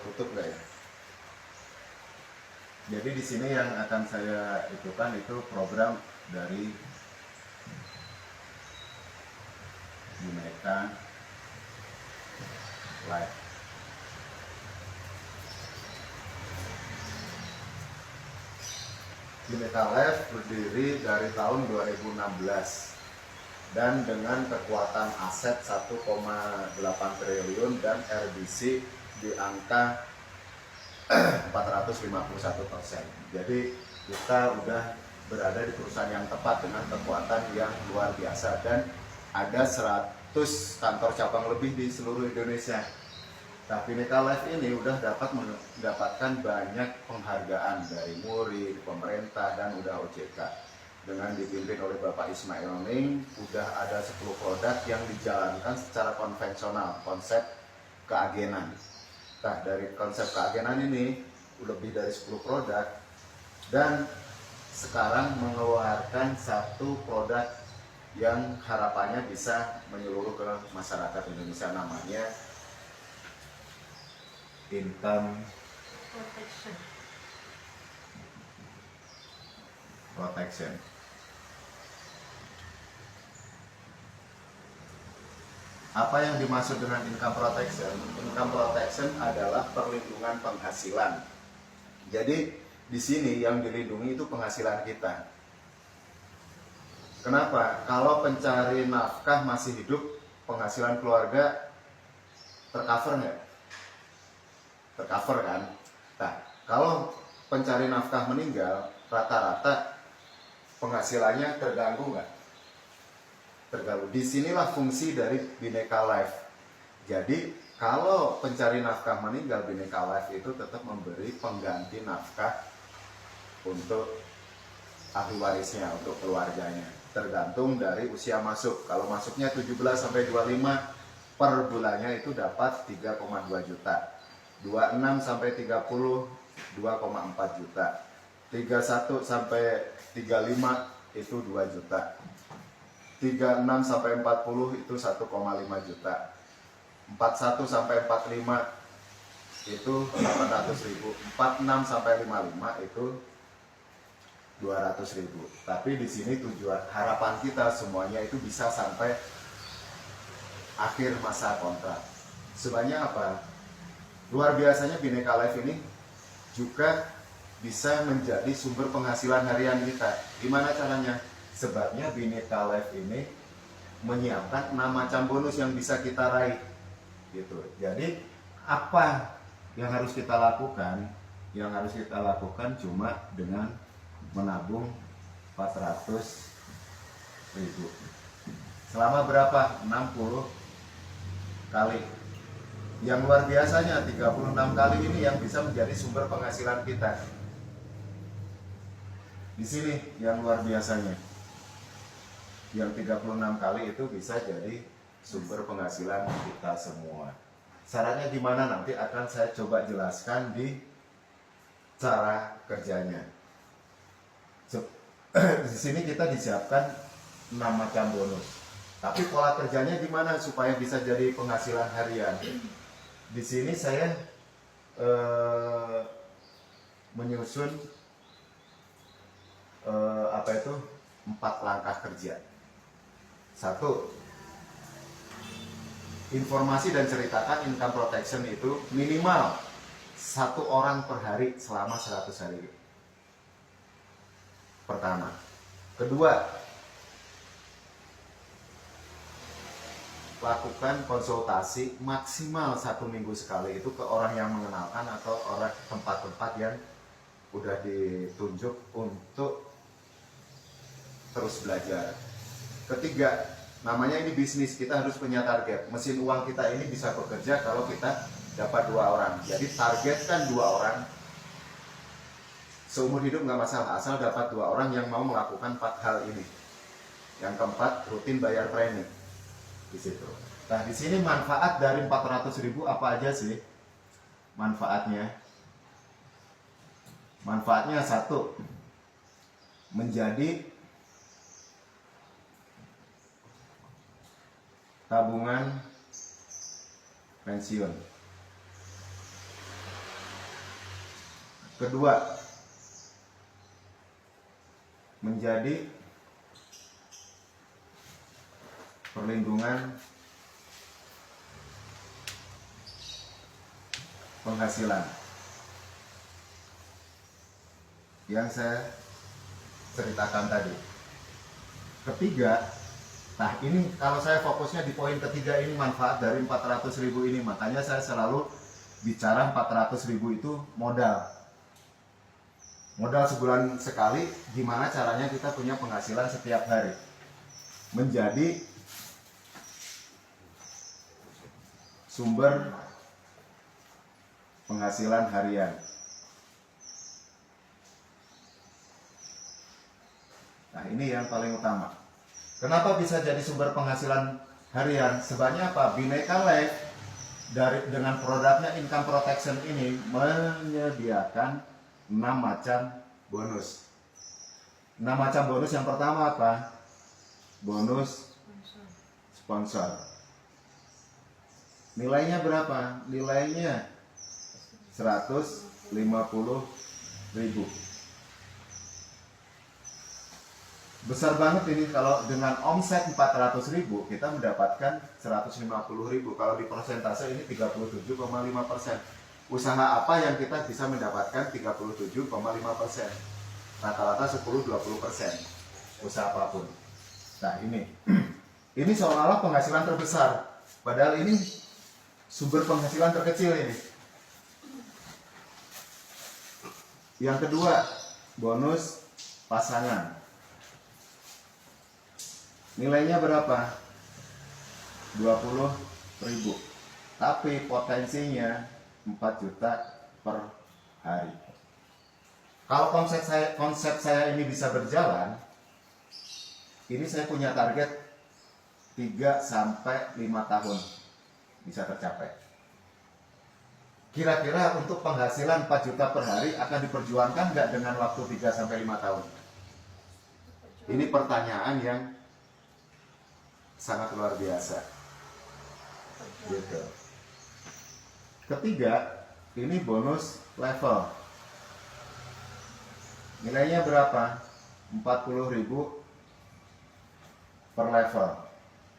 tutup nggak ya? Jadi di sini yang akan saya itukan itu program dari Bineka Live. Bineka Live berdiri dari tahun 2016 dan dengan kekuatan aset 1,8 triliun dan RBC di angka 451%. Jadi kita udah berada di perusahaan yang tepat dengan kekuatan yang luar biasa dan ada 100 kantor cabang lebih di seluruh Indonesia. Nah, Bineka Live ini udah dapat mendapatkan banyak penghargaan dari MURI, pemerintah, dan udah OJK. Dengan dipimpin oleh Bapak Ismail Ning, udah ada 10 produk yang dijalankan secara konvensional, konsep keagenan. Nah, dari konsep keagenan ini, lebih dari 10 produk, dan sekarang mengeluarkan satu produk yang harapannya bisa menyeluruh ke masyarakat Indonesia, namanya Income Protection. Apa yang dimaksud dengan income protection? Income protection adalah perlindungan penghasilan. Jadi di sini yang dilindungi itu penghasilan kita. Kenapa? Kalau pencari nafkah masih hidup, penghasilan keluarga tercover nggak? Tercover kan? Nah, kalau pencari nafkah meninggal, rata-rata penghasilannya terganggu nggak? Terganggu. Disinilah fungsi dari Bineka Live. Jadi kalau pencari nafkah meninggal, Bineka Live itu tetap memberi pengganti nafkah untuk ahli warisnya, untuk keluarganya. Tergantung dari usia masuk. Kalau masuknya 17-25 per bulannya itu dapat 3,2 juta. 26 sampai 30 2,4 juta. 31 sampai 35 itu 2 juta. 36 sampai 40 itu 1,5 juta. 41 sampai 45 itu 800.000. 46 sampai 55 itu 200.000. Tapi di sini tujuan harapan kita semuanya itu bisa sampai akhir masa kontrak. Sebanyak apa? Luar biasanya Bineka Live ini juga bisa menjadi sumber penghasilan harian kita. Gimana caranya? Sebabnya Bineka Live ini menyiapkan 6 macam bonus yang bisa kita raih. Gitu. Jadi apa yang harus kita lakukan? Yang harus kita lakukan cuma dengan menabung 400.000. Selama berapa? 60 kali. Yang luar biasanya 36 kali ini yang bisa menjadi sumber penghasilan kita. Di sini yang luar biasanya. Yang 36 kali itu bisa jadi sumber penghasilan kita semua. Syaratnya gimana nanti akan saya coba jelaskan di cara kerjanya. Di sini kita disiapkan 6 macam bonus. Tapi pola kerjanya gimana supaya bisa jadi penghasilan harian? Di sini saya menyusun 4 langkah kerja. 1, informasi dan ceritakan income protection itu minimal 1 orang per hari selama 100 hari. Pertama. Kedua, lakukan konsultasi maksimal 1 minggu sekali itu ke orang yang mengenalkan atau orang tempat-tempat yang udah ditunjuk untuk terus belajar. Ketiga, namanya ini bisnis, kita harus punya target. Mesin uang kita ini bisa bekerja kalau kita dapat 2 orang. Jadi targetkan 2 orang. Seumur hidup nggak masalah, asal dapat 2 orang yang mau melakukan 4 hal ini. Yang keempat, rutin bayar premi. Di situ. Nah, di sini manfaat dari 400.000 apa aja sih? Manfaatnya. Manfaatnya 1, menjadi tabungan pensiun. Kedua, menjadi perlindungan penghasilan yang saya ceritakan tadi. Ketiga, nah ini kalau saya fokusnya di poin ketiga ini, manfaat dari 400.000 ini, makanya saya selalu bicara 400.000 itu modal sebulan sekali. Gimana caranya kita punya penghasilan setiap hari menjadi sumber penghasilan harian. Nah, ini yang paling utama. Kenapa bisa jadi sumber penghasilan harian? Sebabnya apa? Bhinneka Life dengan produknya Income Protection ini menyediakan 6 macam bonus. 6 macam bonus. Yang pertama apa? Bonus sponsor. Nilainya berapa? Nilainya 150.000. Besar banget ini. Kalau dengan omset 400.000 kita mendapatkan 150.000. Kalau di persentase ini 37,5%. Usaha apa yang kita bisa mendapatkan 37,5%? Rata-rata 10-20% usaha apapun. Nah ini ini seolah-olah penghasilan terbesar, padahal ini sumber penghasilan terkecil ini. Yang kedua, bonus pasangan. Nilainya berapa? 20.000. Tapi potensinya 4 juta per hari. Kalau konsep saya ini bisa berjalan, ini saya punya target 3-5 tahun bisa tercapai. Kira-kira untuk penghasilan 4 juta per hari akan diperjuangkan nggak dengan waktu 3-5 tahun? Ini pertanyaan yang sangat luar biasa. Gitu. Ketiga, ini bonus level. Nilainya berapa? 40.000 per level.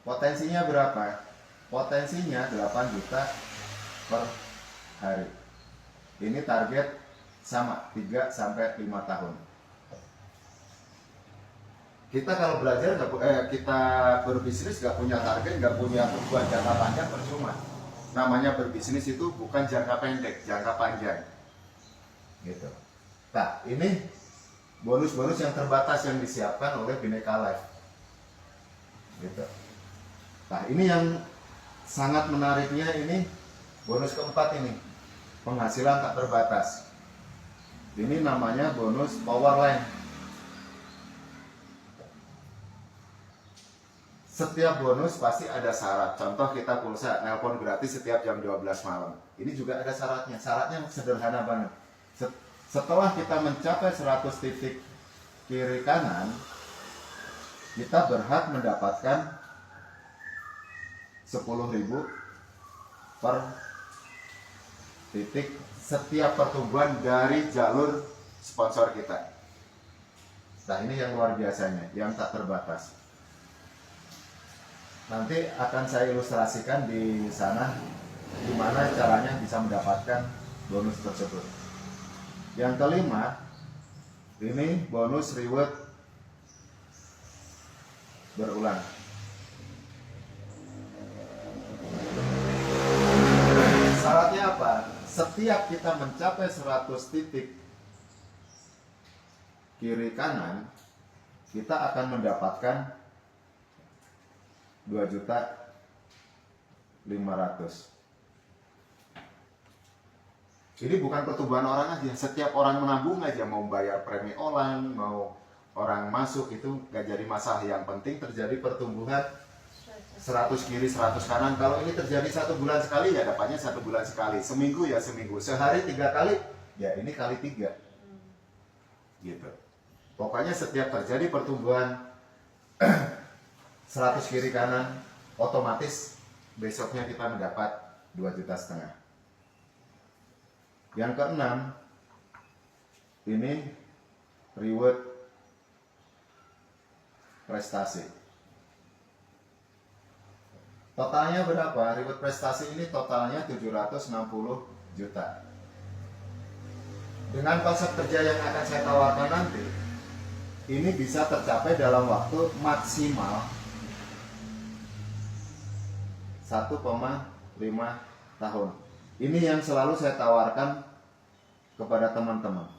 Potensinya berapa? Potensinya 8 juta per hari. Ini target sama 3-5 tahun. Kita kalau belajar kita berbisnis nggak punya target, nggak punya tujuan jangka panjang, percuma. Namanya berbisnis itu bukan jangka pendek, jangka panjang. Gitu. Nah, ini bonus-bonus yang terbatas yang disiapkan oleh Bhinneka Life. Gitu. Nah, ini yang sangat menariknya, ini bonus keempat ini, penghasilan tak terbatas. Ini namanya bonus Powerline. Setiap bonus pasti ada syarat. Contoh kita pulsa nelpon gratis setiap jam 12 malam. Ini juga ada syaratnya. Syaratnya sederhana banget. Setelah kita mencapai 100 titik kiri kanan, kita berhak mendapatkan 10.000 per titik setiap pertumbuhan dari jalur sponsor kita. Nah, ini yang luar biasanya, yang tak terbatas. Nanti akan saya ilustrasikan di sana gimana caranya bisa mendapatkan bonus tersebut. Yang kelima, ini bonus reward berulang. Syaratnya apa? Setiap kita mencapai 100 titik kiri kanan, kita akan mendapatkan 2.500.000. Ini bukan pertumbuhan orang aja, setiap orang menabung aja, mau bayar premi online, mau orang masuk, itu gak jadi masalah. Yang penting terjadi pertumbuhan 100 kiri 100 kanan. Kalau ini terjadi 1 bulan sekali, ya dapatnya 1 bulan sekali. Seminggu ya seminggu, sehari 3 kali, ya ini kali 3 gitu. Pokoknya setiap terjadi pertumbuhan 100 kiri kanan, otomatis besoknya kita mendapat 2,5 juta. Yang keenam, ini reward prestasi. Totalnya berapa? Reward prestasi ini totalnya 760 juta. Dengan konsep kerja yang akan saya tawarkan nanti, ini bisa tercapai dalam waktu maksimal 1,5 tahun. Ini yang selalu saya tawarkan kepada teman-teman.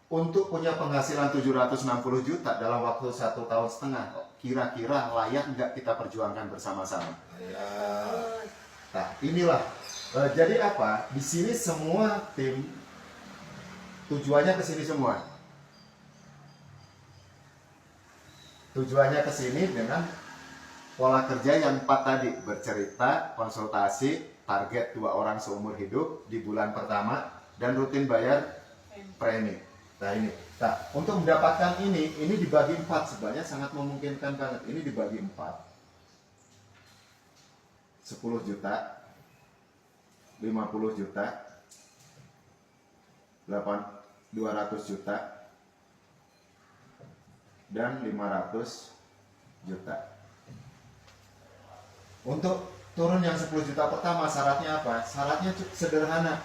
Untuk punya penghasilan 760 juta dalam waktu 1,5 tahun, kira-kira layak nggak kita perjuangkan bersama-sama? Nah, inilah. Jadi apa? Di sini semua tim tujuannya ke sini semua. Tujuannya ke sini dengan pola kerja yang 4 tadi, bercerita, konsultasi, target 2 orang seumur hidup di bulan pertama, dan rutin bayar premi. Nah ini, untuk mendapatkan ini dibagi 4, sebenarnya sangat memungkinkan banget. Ini dibagi 4, 10 juta, 50 juta, 200 juta, dan 500 juta. Untuk turun yang 10 juta pertama, syaratnya apa? Syaratnya sederhana,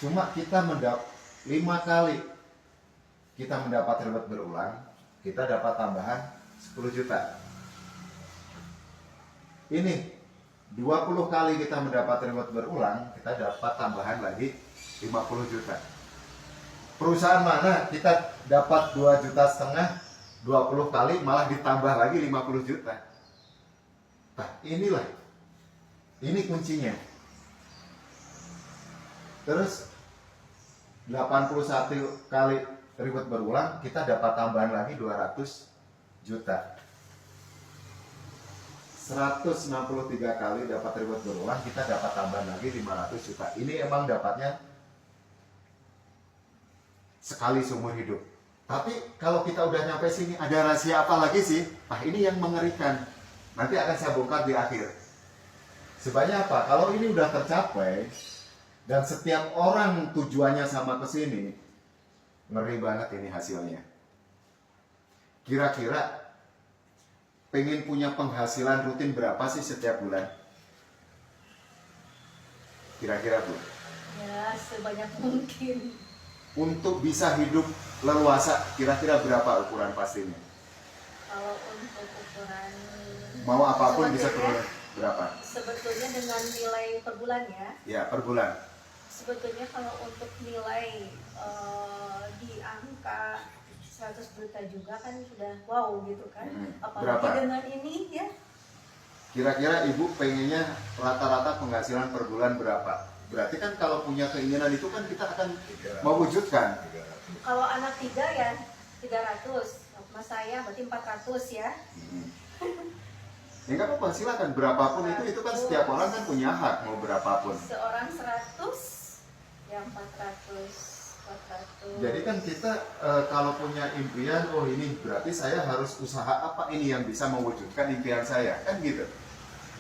cuma kita 5 kali kita mendapat reward berulang, kita dapat tambahan 10 juta. Ini 20 kali kita mendapat reward berulang, kita dapat tambahan lagi 50 juta. Perusahaan mana kita dapat 2,5 juta, 20 kali malah ditambah lagi 50 juta. Nah, ini kuncinya. Terus 81 kali reward berulang, kita dapat tambahan lagi 200 juta. 163 kali dapat reward berulang, kita dapat tambahan lagi 500 juta. Ini emang dapatnya sekali seumur hidup. Tapi kalau kita udah nyampe sini, ada rahasia apa lagi sih? Nah, ini yang mengerikan. Nanti akan saya bongkar di akhir. Sebenarnya apa? Kalau ini udah tercapai dan setiap orang tujuannya sama ke sini, ngeri banget ini hasilnya. Kira-kira pengen punya penghasilan rutin berapa sih setiap bulan? Kira-kira, Bu? Ya, sebanyak mungkin. Untuk bisa hidup leluasa, kira-kira berapa ukuran pastinya? Kalau untuk ukuran Mau apapun bisa turun berapa? Sebetulnya dengan nilai per bulan ya. Ya, per bulan. Sebetulnya kalau untuk nilai di angka 100 juta juga kan sudah wow gitu kan. Apalagi Berapa? dengan ini ya. Kira-kira Ibu pengennya rata-rata penghasilan per bulan berapa? Berarti kan kalau punya keinginan itu kan kita akan mewujudkan. Kalau anak 3 ya 300. Mas saya berarti 400 ya. Ya nggak apa-apa, silakan berapapun itu kan setiap orang kan punya hak mau berapapun. Seorang 100 ya 400. Jadi kan kita kalau punya impian, oh ini berarti saya harus usaha apa ini yang bisa mewujudkan impian saya, kan gitu.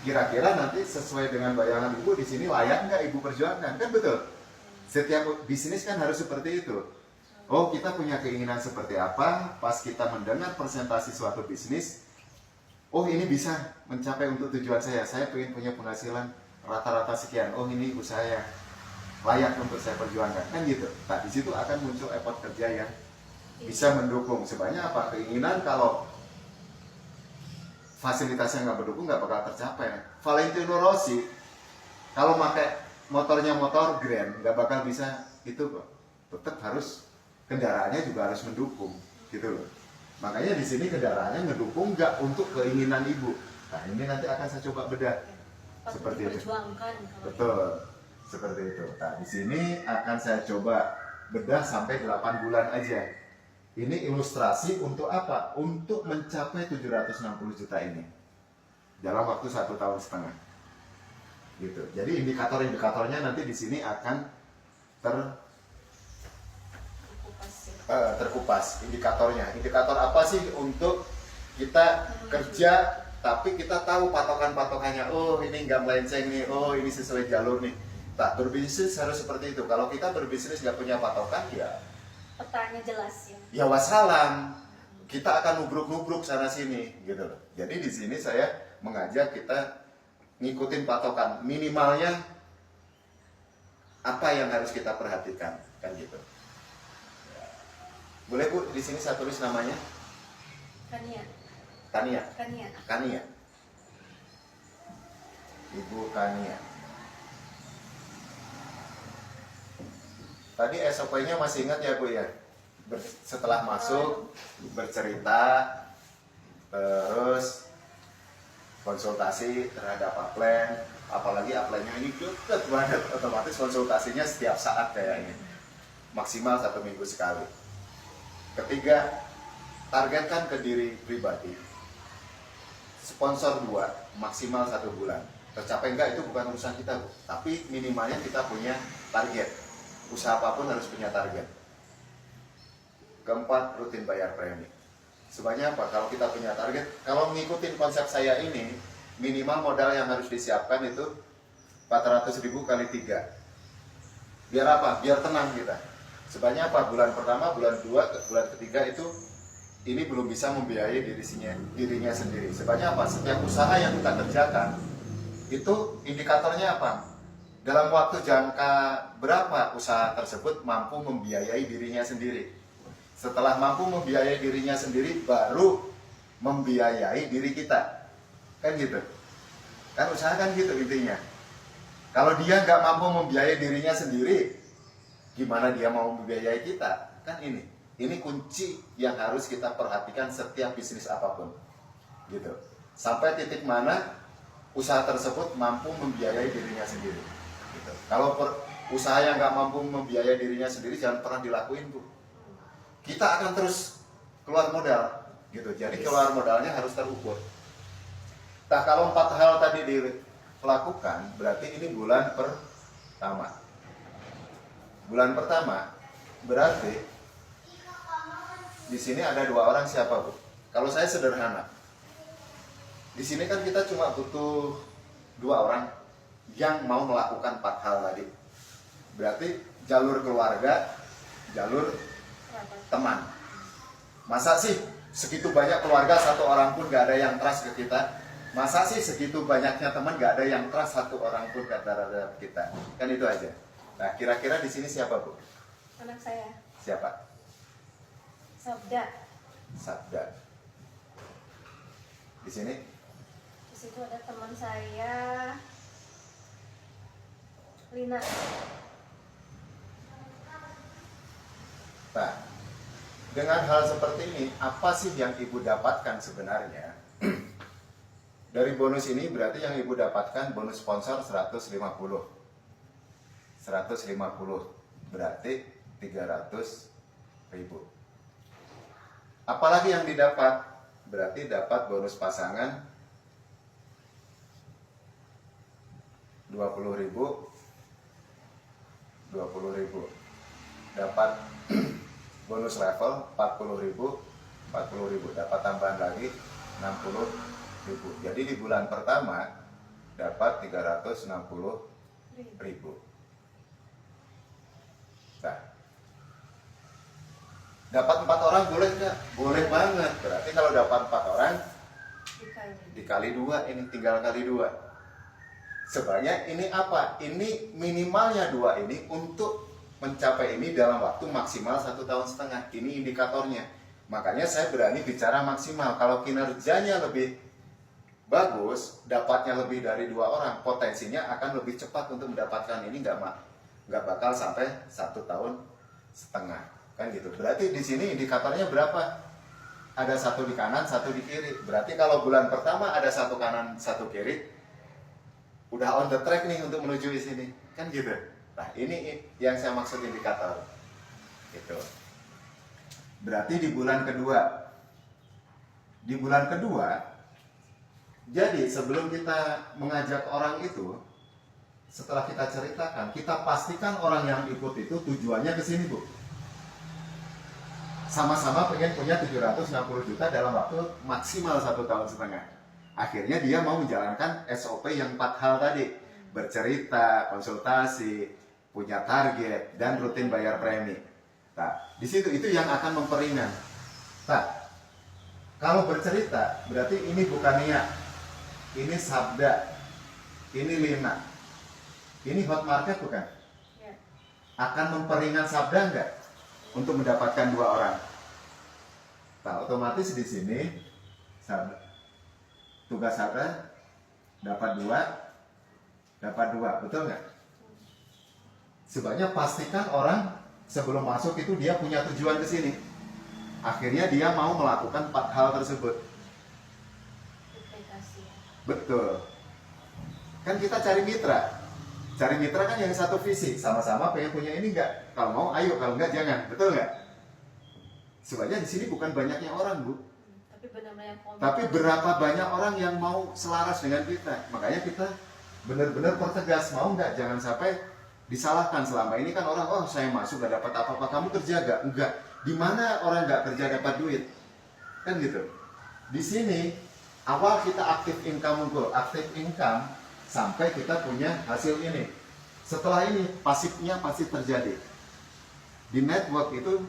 Kira-kira nanti sesuai dengan bayangan Ibu di sini layak nggak Ibu perjuangkan, kan betul. Setiap bisnis kan harus seperti itu. Oh kita punya keinginan seperti apa, pas kita mendengar presentasi suatu bisnis, oh ini bisa mencapai untuk tujuan saya pengen punya penghasilan rata-rata sekian, oh ini usaha yang layak untuk saya perjuangkan, kan gitu. Nah di situ akan muncul effort kerja yang bisa mendukung. Sebenarnya apa keinginan kalau fasilitasnya nggak mendukung nggak bakal tercapai. Valentino Rossi kalau pakai motornya motor Grand nggak bakal bisa itu kok. Tetap harus kendaraannya juga harus mendukung gitu loh. Makanya di sini kendaraannya ngedukung nggak untuk keinginan Ibu. Nah ini nanti akan saya coba bedah seperti itu. Betul, seperti itu. Nah di sini akan saya coba bedah sampai 8 bulan aja. Ini ilustrasi untuk apa? Untuk mencapai 760 juta ini dalam waktu 1,5 tahun. Gitu. Jadi indikator-indikatornya nanti di sini akan terkupas indikatornya. Indikator apa sih untuk kita kerja tapi kita tahu patokan-patokannya. Oh ini nggak melenceng nih, oh ini sesuai jalur nih. Tak, berbisnis harus seperti itu. Kalau kita berbisnis nggak punya patokan, ya Petanya jelas ya. ya wassalam. Kita akan nubruk-nubruk sana sini, gitu loh. Jadi di sini saya mengajak kita ngikutin patokan minimalnya apa yang harus kita perhatikan, kan gitu. Boleh Bu, di sini saya tulis namanya Kania. Kania. Kania. Kania. Ibu Kania. Tadi SOP-nya masih ingat ya Bu ya? Setelah masuk, bercerita, terus konsultasi terhadap upline, apalagi upline-nya ini deket banget, otomatis konsultasinya setiap saat kayaknya. Maksimal 1 minggu sekali. Ketiga, targetkan ke diri pribadi. Sponsor 2, maksimal 1 bulan. Tercapai enggak itu bukan urusan kita Bu, tapi minimalnya kita punya target. Usaha apapun harus punya target. Keempat, rutin bayar premi. Sebanyak apa? Kalau kita punya target, kalau mengikuti konsep saya ini, minimal modal yang harus disiapkan itu 400.000 kali 3. Biar apa? Biar tenang kita. Sebanyak apa? Bulan pertama, bulan 2, bulan ketiga itu ini belum bisa membiayai dirinya sendiri. Sebanyak apa? Setiap usaha yang kita kerjakan itu indikatornya apa? Dalam waktu jangka berapa usaha tersebut mampu membiayai dirinya sendiri. Setelah mampu membiayai dirinya sendiri, baru membiayai diri kita. Kan gitu. Kan usaha kan gitu intinya. Kalau dia nggak mampu membiayai dirinya sendiri, gimana dia mau membiayai kita? Kan ini. Ini kunci yang harus kita perhatikan setiap bisnis apapun. Gitu. Sampai titik mana usaha tersebut mampu membiayai dirinya sendiri. Gitu. Kalau usaha yang nggak mampu membiayai dirinya sendiri, jangan pernah dilakuin Bu. Kita akan terus keluar modal, gitu. Jadi keluar modalnya harus terukur. Nah kalau 4 hal tadi dilakukan, berarti ini bulan pertama. Bulan pertama berarti di sini ada 2 orang siapa Bu? Kalau saya sederhana, di sini kan kita cuma butuh 2 orang yang mau melakukan 4 hal tadi. Berarti jalur keluarga, jalur teman. Masa sih segitu banyak keluarga 1 orang pun gak ada yang trust ke kita? Masa sih segitu banyaknya teman gak ada yang trust 1 orang pun terhadap kita? Kan itu aja. Nah kira-kira di sini siapa Bu? Anak saya. Siapa? Sabda. Sabda. Di sini? Di situ ada teman saya, Lina. Nah, dengan hal seperti ini, apa sih yang Ibu dapatkan sebenarnya? Dari bonus ini berarti yang Ibu dapatkan bonus sponsor 150. 150 berarti 300.000. Apalagi yang didapat? Berarti dapat bonus pasangan 20.000. Dapat bonus level 40.000, dapat tambahan lagi 60.000. Jadi di bulan pertama dapat 360.000. Nah, dapat 4 orang boleh nggak? Boleh banget. Berarti kalau dapat 4 orang dikali 2, ini tinggal kali 2. Sebanyak ini apa? Ini minimalnya 2 ini untuk mencapai ini dalam waktu maksimal 1,5 tahun. Ini indikatornya. Makanya saya berani bicara maksimal. Kalau kinerjanya lebih bagus, dapatnya lebih dari 2 orang, potensinya akan lebih cepat untuk mendapatkan ini. Nggak bakal sampai 1,5 tahun. Kan gitu. Berarti di sini indikatornya berapa? Ada 1 di kanan, 1 di kiri. Berarti kalau bulan pertama ada 1 kanan, 1 kiri, udah on the track nih untuk menuju di sini. Kan gitu. Nah, ini yang saya maksud indikator. Gitu. Berarti di bulan kedua. Di bulan kedua, jadi sebelum kita mengajak orang itu, setelah kita ceritakan, kita pastikan orang yang ikut itu tujuannya ke sini, Bu. Sama-sama pengen punya 760 juta dalam waktu maksimal 1,5 tahun. Akhirnya dia mau menjalankan SOP yang 4 hal tadi. bercerita, konsultasi, punya target, dan rutin bayar premi. Nah, di situ itu yang akan memperingan. Nah, kalau bercerita berarti ini bukan Nia, ini Sabda, ini Lina, ini Hot Market bukan? Ya. Akan memperingan Sabda enggak untuk mendapatkan 2 orang? Nah, otomatis di sini Sabda, tugas Sabda dapat 2, betul nggak? Sebaiknya pastikan orang sebelum masuk itu dia punya tujuan ke sini. Akhirnya dia mau melakukan 4 hal tersebut. Duplikasi. Betul. Kan kita cari mitra. Cari mitra kan yang satu visi, sama-sama pengen punya ini enggak? Kalau mau ayo, kalau enggak jangan. Betul nggak? Sebenarnya di sini bukan banyaknya orang, Bu. Tapi benar-benar komit. Tapi berapa banyak orang yang mau selaras dengan kita. Makanya kita benar-benar pertegas, mau nggak? Jangan sampai disalahkan. Selama ini kan orang, oh saya masuk nggak dapat apa-apa, kamu kerja nggak? Enggak. Di mana orang nggak kerja dapat duit? Kan gitu. Di sini awal kita aktif income unggul, aktif income sampai kita punya hasil ini. Setelah ini pasifnya pasti terjadi. Di network itu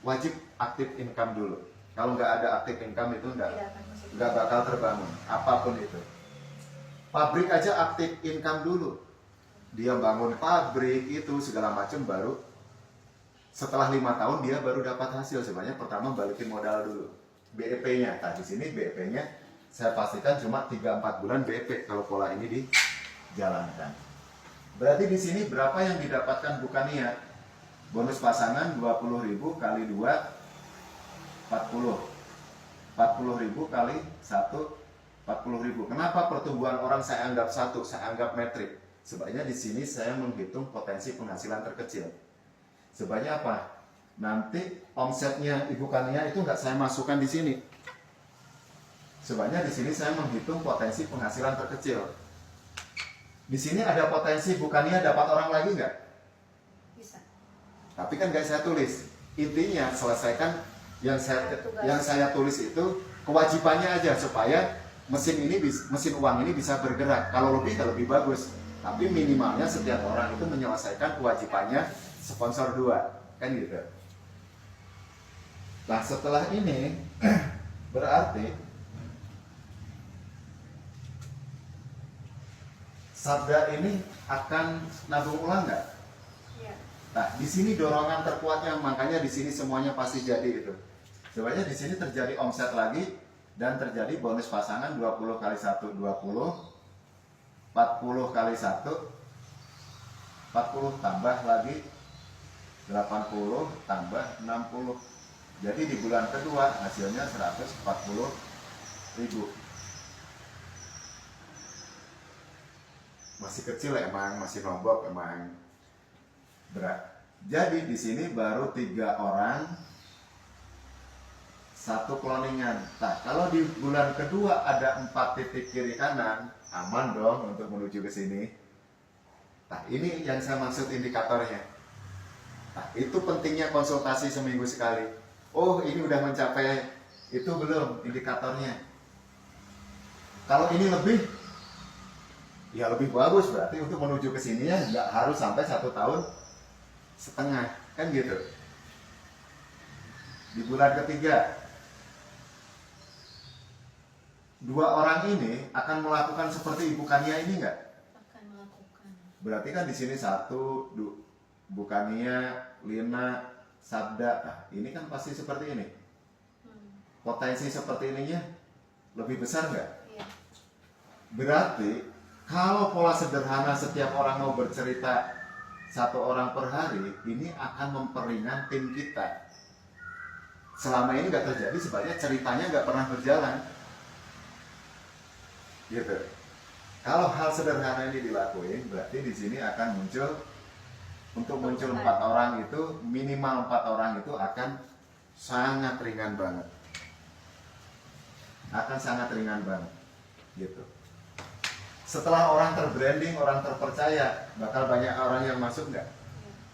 wajib aktif income dulu. Kalau nggak ada aktif income itu nggak bakal terbangun apapun itu. Pabrik aja aktif income dulu. Dia bangun pabrik itu segala macam baru setelah 5 tahun dia baru dapat hasil. Sebenarnya pertama balikin modal dulu. BEP-nya. Nah, di sini BEP-nya saya pastikan cuma 3-4 bulan BEP kalau pola ini dijalankan. Berarti di sini berapa yang didapatkan bukannya? Bonus pasangan 20.000 kali 2 40. 40.000 kali 1 40.000. Kenapa pertumbuhan orang saya anggap 1, saya anggap metrik? Sebenarnya di sini saya menghitung potensi penghasilan terkecil. Sebenarnya apa? Nanti omsetnya Ibu Kania itu nggak saya masukkan di sini. Sebenarnya di sini saya menghitung potensi penghasilan terkecil. Di sini ada potensi Ibu Kania dapat orang lagi nggak? Bisa. Tapi kan nggak saya tulis. Intinya selesaikan yang saya tulis itu kewajibannya aja supaya mesin uang ini bisa bergerak. Kalau lebih bagus. Tapi minimalnya setiap orang itu menyelesaikan kewajibannya sponsor 2, kan gitu. Nah setelah ini berarti Sabda ini akan nabung ulang nggak? Iya. Nah di sini dorongan terkuatnya, makanya di sini semuanya pasti jadi itu. Sebenarnya di sini terjadi omset lagi dan terjadi bonus pasangan 20 kali 1 20, 40 kali 1 40 tambah lagi 80 tambah 60. Jadi di bulan kedua hasilnya 140.000. Masih kecil emang, masih nombok emang berat. Jadi di sini baru 3 orang 1 cloningan. Nah, kalau di bulan kedua ada 4 titik kiri kanan, aman dong untuk menuju ke sini. Nah, ini yang saya maksud indikatornya. Nah, itu pentingnya konsultasi seminggu sekali. Oh, ini udah mencapai itu belum indikatornya. Kalau ini lebih, ya lebih bagus, berarti untuk menuju ke sininya nggak harus sampai 1,5 tahun, kan gitu. Di bulan ketiga 2 orang ini akan melakukan seperti Ibu Kania ini nggak? Akan melakukan. Berarti kan di sini 1, Bu Kania, Lina, Sabda. Nah, ini kan pasti seperti ini. Potensi seperti ininya lebih besar nggak? Iya. Berarti kalau pola sederhana setiap orang mau bercerita 1 orang per hari, ini akan memperingan tim kita. Selama ini nggak terjadi, sebenarnya ceritanya nggak pernah berjalan. Gitu. Kalau hal sederhana ini dilakuin, berarti di sini akan muncul 4 orang itu, minimal 4 orang itu akan sangat ringan banget. Gitu. Setelah orang terbranding, orang terpercaya, bakal banyak orang yang masuk nggak?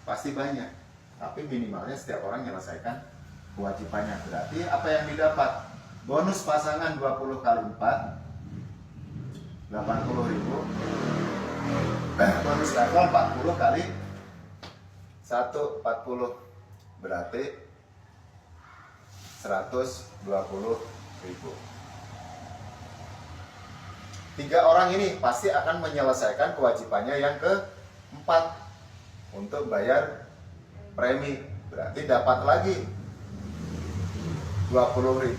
Pasti banyak. Tapi minimalnya setiap orang menyelesaikan kewajibannya. Berarti apa yang didapat? Bonus pasangan 20 kali 4 80.000. bonus level 40 kali 1, 40 berarti 120.000. 3 orang ini pasti akan menyelesaikan kewajibannya yang keempat untuk bayar premi. Berarti dapat lagi 20.000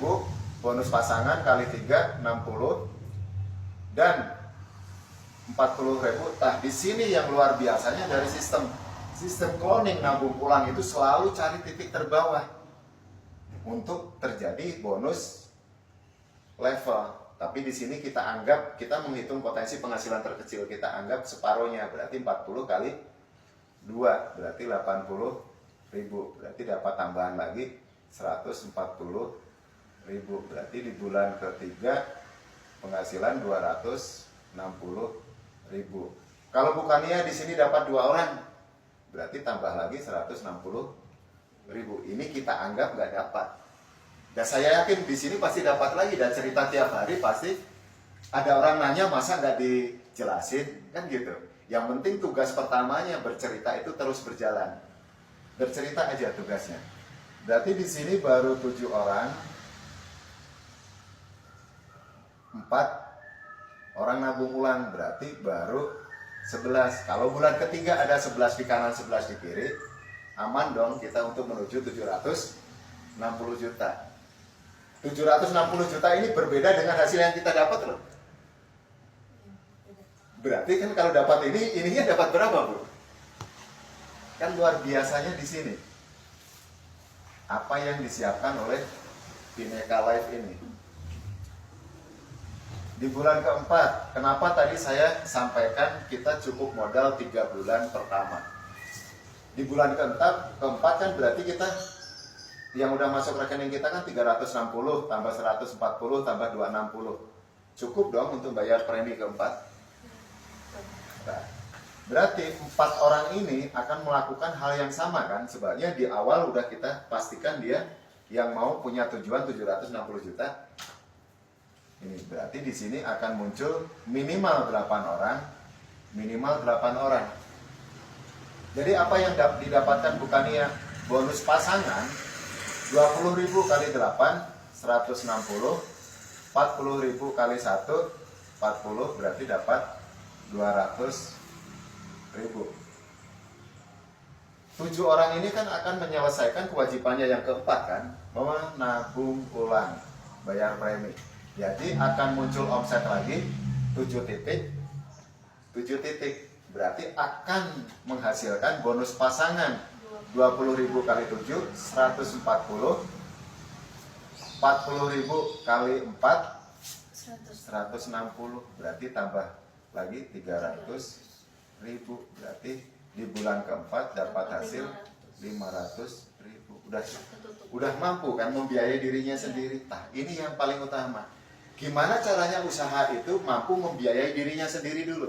bonus pasangan kali 3, 60 dan 40.000. Nah, di sini yang luar biasanya dari sistem cloning nabung pulang itu selalu cari titik terbawah untuk terjadi bonus level. Tapi di sini kita menghitung potensi penghasilan terkecil, kita anggap separohnya, berarti 40 kali 2 berarti 80.000. Berarti dapat tambahan lagi 140.000. Berarti di bulan ketiga penghasilan 260.000. Kalau bukannya di sini dapat 2 orang, berarti tambah lagi 160.000. Ini kita anggap nggak dapat. Dan saya yakin di sini pasti dapat lagi, dan cerita tiap hari pasti ada orang nanya masa nggak dijelasin, kan gitu. Yang penting tugas pertamanya bercerita itu terus berjalan. Bercerita aja tugasnya. Berarti di sini baru 7 orang, 4 orang nabung ulang, berarti baru 11. Kalau bulan ketiga ada 11 di kanan, 11 di kiri, aman dong kita untuk menuju 760 juta. 760 juta ini berbeda dengan hasil yang kita dapat loh. Berarti kan kalau dapat ininya dapat berapa, Bu? Kan luar biasanya di sini. Apa yang disiapkan oleh Bhinneka Life ini. Di bulan keempat, kenapa tadi saya sampaikan kita cukup modal 3 bulan pertama. Di bulan keempat kan berarti kita yang udah masuk rekening kita kan 360 tambah 140 tambah 260. Cukup dong untuk bayar premi keempat. Nah, berarti 4 orang ini akan melakukan hal yang sama kan? Sebenarnya di awal udah kita pastikan dia yang mau punya tujuan 760 juta. Ini berarti di sini akan muncul minimal 8 orang, minimal 8 orang. Jadi apa yang didapatkan bukannya bonus pasangan 20.000 kali 8 160, 40.000 kali 1 40 berarti dapat 200.000. 7 orang ini kan akan menyelesaikan kewajibannya yang keempat kan, menabung ulang, bayar premi. Jadi akan muncul omset lagi 7 titik, berarti akan menghasilkan bonus pasangan 20.000 kali 7 140, 40.000 kali 4 160, berarti tambah lagi 300.000. Berarti di bulan keempat dapat hasil 500.000. Udah mampu kan membiayai dirinya sendiri. Nah, ini yang paling utama. Gimana caranya usaha itu mampu membiayai dirinya sendiri dulu.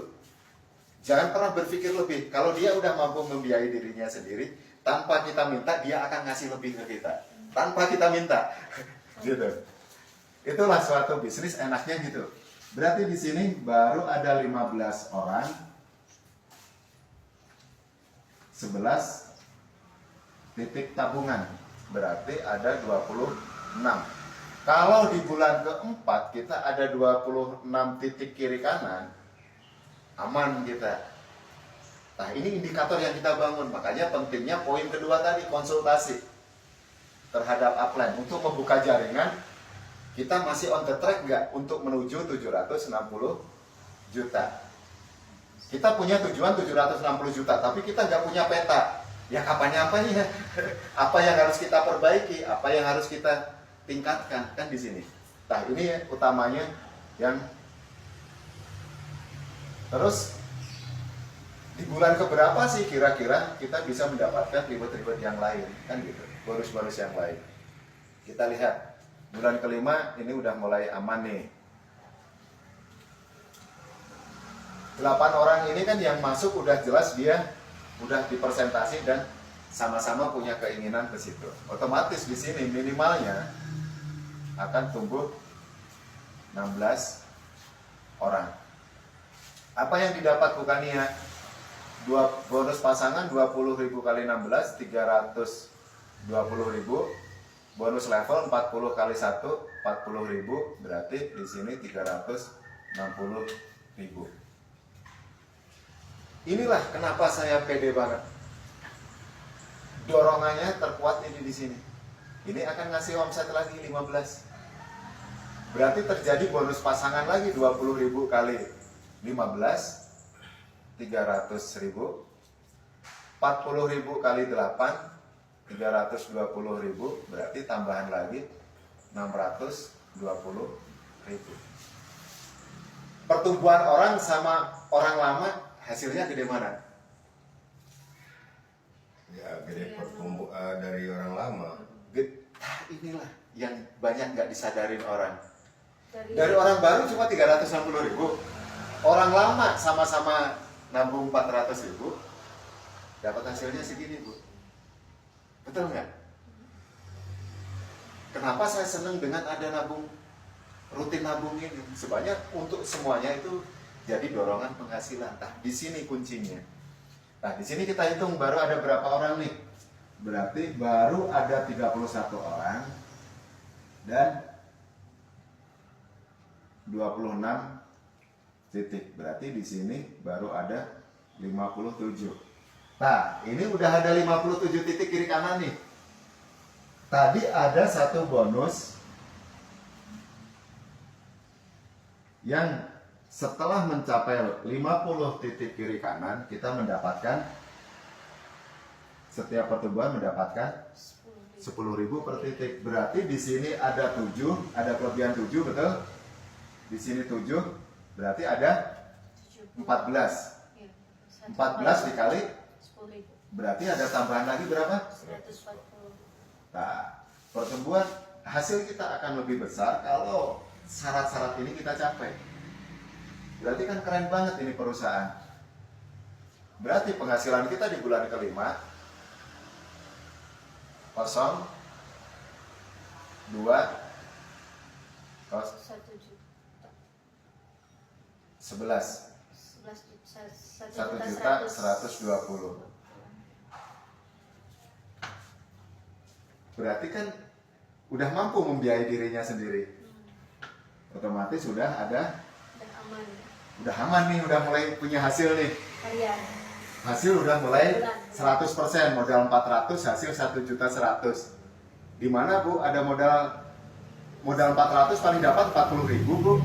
Jangan pernah berpikir lebih. Kalau dia udah mampu membiayai dirinya sendiri, tanpa kita minta, dia akan ngasih lebih ke kita. Tanpa kita minta. Gitu. Itulah suatu bisnis enaknya gitu. Berarti di sini baru ada 15 orang. 11 titik tabungan. Berarti ada 26. Kalau di bulan keempat kita ada 26 titik kiri kanan, aman kita. Nah, ini indikator yang kita bangun. Makanya pentingnya poin kedua tadi, konsultasi terhadap upline untuk membuka jaringan. Kita masih on the track nggak untuk menuju 760 juta. Kita punya tujuan 760 juta, tapi kita nggak punya peta. Ya kapan-kapannya, apa yang harus kita perbaiki, apa yang harus kita tingkatkan, kan di sini. Nah, ini utamanya yang terus di bulan keberapa sih kira-kira kita bisa mendapatkan reward-reward yang lain, kan gitu, bonus-bonus yang lain. Kita lihat bulan kelima ini udah mulai aman nih. 8 orang ini kan yang masuk udah jelas dia udah dipresentasi dan sama-sama punya keinginan ke situ. Otomatis di sini minimalnya akan tumbuh 16 orang. Apa yang didapat Bukania? Bonus pasangan 20.000 kali 16 320.000. Bonus level 40 kali 1 40.000, berarti di sini 360.000. Inilah kenapa saya pede banget. Dorongannya terkuat ini di sini. Ini akan ngasih omset lagi 15. Berarti terjadi bonus pasangan lagi 20.000 kali 15 300.000, 40.000 kali 8 320.000, berarti tambahan lagi 620.000. Pertumbuhan orang sama orang lama hasilnya gede mana? Ya gede pertumbuh dari orang lama. Inilah yang banyak nggak disadarin orang. Dari Dari orang baru cuma 360.000, orang lama sama-sama nabung 400.000, dapat hasilnya segini, Bu. Betul nggak? Kenapa saya senang dengan ada rutin nabung ini? Sebanyak untuk semuanya itu jadi dorongan penghasilan. Nah, di sini kuncinya. Nah, di sini kita hitung baru ada berapa orang nih? Berarti baru ada 31 orang dan 26 titik. Berarti di sini baru ada 57. Nah, ini udah ada 57 titik kiri kanan nih. Tadi ada satu bonus yang setelah mencapai 50 titik kiri kanan, kita mendapatkan setiap pertumbuhan mendapatkan 10.000 per titik. Berarti di sini ada 7, ada kelebihan 7, betul? Di sini 7, berarti ada 14. 14 dikali 10.000. berarti ada tambahan lagi berapa? 140. Nah, pertumbuhan hasil kita akan lebih besar kalau syarat-syarat ini kita capai. Berarti kan keren banget ini perusahaan. Berarti penghasilan kita di bulan kelima 0, 2, 1 juta. 11, 1.120.000. Berarti kan udah mampu membiayai dirinya sendiri. Otomatis udah ada, Udah aman. udah aman nih, udah mulai punya hasil nih. Harian. Hasil udah mulai 100%, modal 400, hasil 1.100.000. Di mana Bu ada modal 400 paling dapat 40.000, Bu.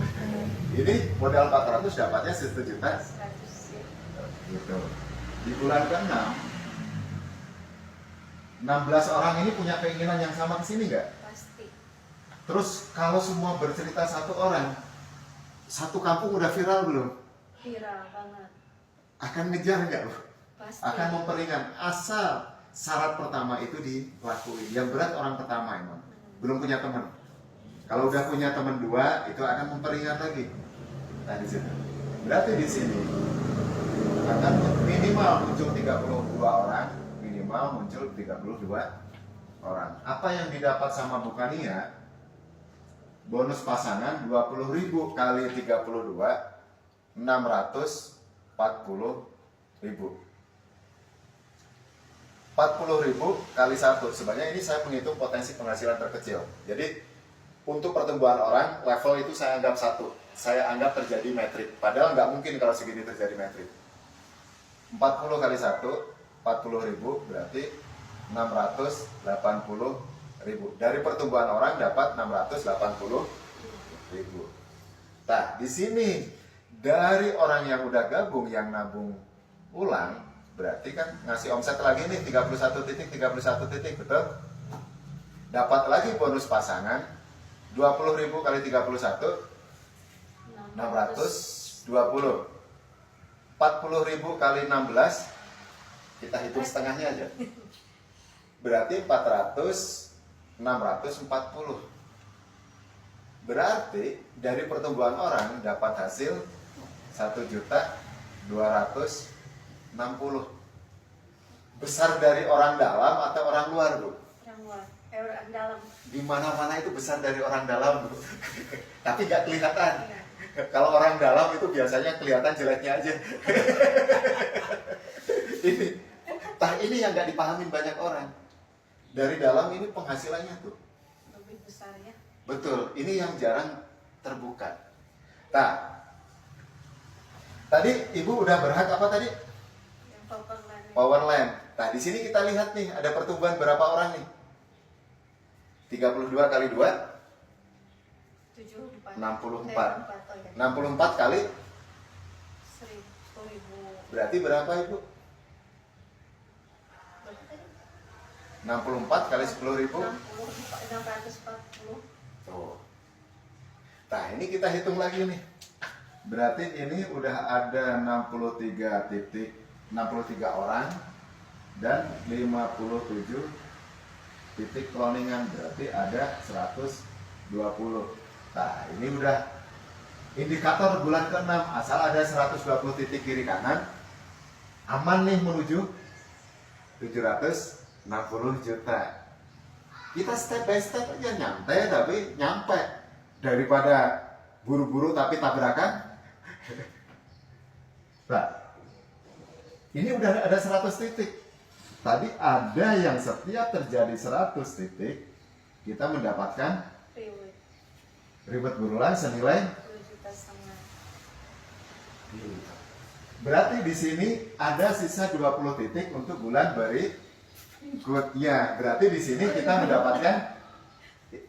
Ini modal 400 dapatnya 1 juta. 100 ya. Gitu. Di bulan ke-6 16 orang ini punya keinginan yang sama ke sini nggak? Pasti. Terus kalau semua bercerita satu orang, satu kampung udah viral belum? Viral banget. Akan ngejar nggak, Bu? Pasti. Akan memperingan. Asal syarat pertama itu dilakuin. Yang berat orang pertama emang. Belum punya teman. Kalau udah punya teman 2, itu akan memperingan lagi. Nah, di situ. Berarti di sini akan minimal muncul 32 orang, minimal muncul 32 orang. Apa yang didapat sama Bukania? Bonus pasangan 20.000 kali 32, 640.000. 40.000 kali 1. Sebenarnya ini saya menghitung potensi penghasilan terkecil. Jadi untuk pertumbuhan orang, level itu saya anggap 1. Saya anggap terjadi metrik. Padahal nggak mungkin kalau segini terjadi metrik. 40 kali 1, 40.000 berarti 680.000. Dari pertumbuhan orang dapat 680.000. Nah, di sini dari orang yang udah gabung, yang nabung ulang, berarti kan ngasih omset lagi nih 31 titik, betul? Dapat lagi bonus pasangan 20.000 kali 31, 620. 40.000 kali 16, kita hitung setengahnya aja. Berarti 640. Berarti dari pertumbuhan orang dapat hasil 1.260.000. Besar dari orang dalam atau orang luar, Bu? Orang luar. Orang dalam. Di mana-mana itu besar dari orang dalam, Bu. Tapi nggak kelihatan. Iya. Kalau orang dalam itu biasanya kelihatan jeleknya aja. ini yang nggak dipahamin banyak orang. Dari dalam ini penghasilannya tuh lebih besar ya. betul. Ini yang jarang terbuka. Nah, tadi ibu udah berhak apa tadi? Yang Powerland Powerland. Nah, di sini kita lihat nih ada pertumbuhan berapa orang nih? 32 kali 2 74 64. 64 64 kali 1000 berarti berapa ibu? berapa tadi? 64 kali 10.000. 640. Tuh. Nah, ini kita hitung lagi nih. Berarti ini udah ada 63 orang dan 57 titik cloningan, berarti ada 120. Nah, ini udah indikator bulan ke-6, asal ada 120 titik kiri kanan, aman nih menuju 760 juta. Kita step by step aja nyampe daripada buru-buru tapi tabrakan. Nah, ini udah ada 100 titik. Tadi ada yang setiap terjadi 100 titik kita mendapatkan ribet berulang senilai 2,5 juta. berarti di sini ada sisa 20 titik untuk bulan berikutnya. Berarti di sini kita mendapatkan